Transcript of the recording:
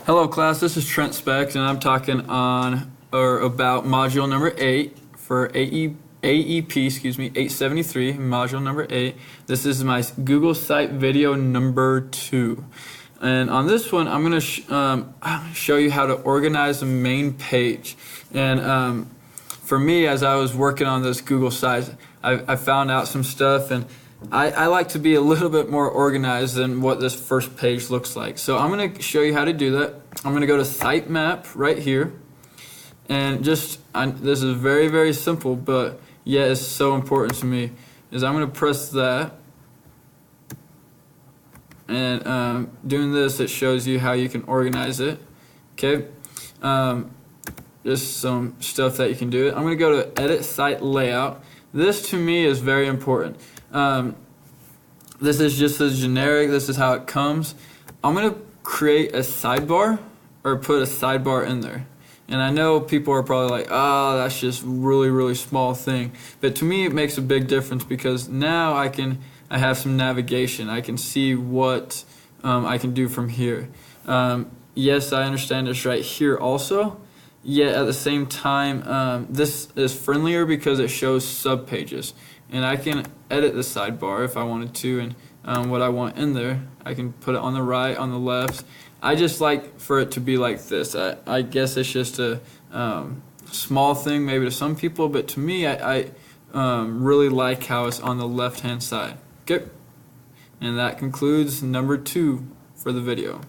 Hello class, this is Trent Specs and I'm talking on or about module number 8 for AEP 873, module number 8. This is my Google Site video number 2. And on this one I'm going to show you how to organize the main page. And for me, as I was working on this Google site, I found out some stuff, and I like to be a little bit more organized than what this first page looks like. So I'm going to show you how to do that. I'm going to go to sitemap right here, and this is very, very simple, but yet it's so important to me. Is I'm going to press that, and doing this, it shows you how you can organize it. Okay, just some stuff that you can do. I'm going to go to edit site layout. This to me is very important. This is just as generic. This is how it comes. I'm going to create a sidebar, or put a sidebar in there. And I know people are probably like, oh, that's just really, really small thing. But to me, it makes a big difference, because now I have some navigation. I can see what I can do from here. Yes, I understand it's right here also. Yet at the same time, this is friendlier because it shows subpages, and I can edit the sidebar if I wanted to, and what I want in there, I can put it on the right, on the left. I just like for it to be like this. I guess it's just a small thing maybe to some people, but to me, I really like how it's on the left-hand side. Okay, and that concludes number 2 for the video.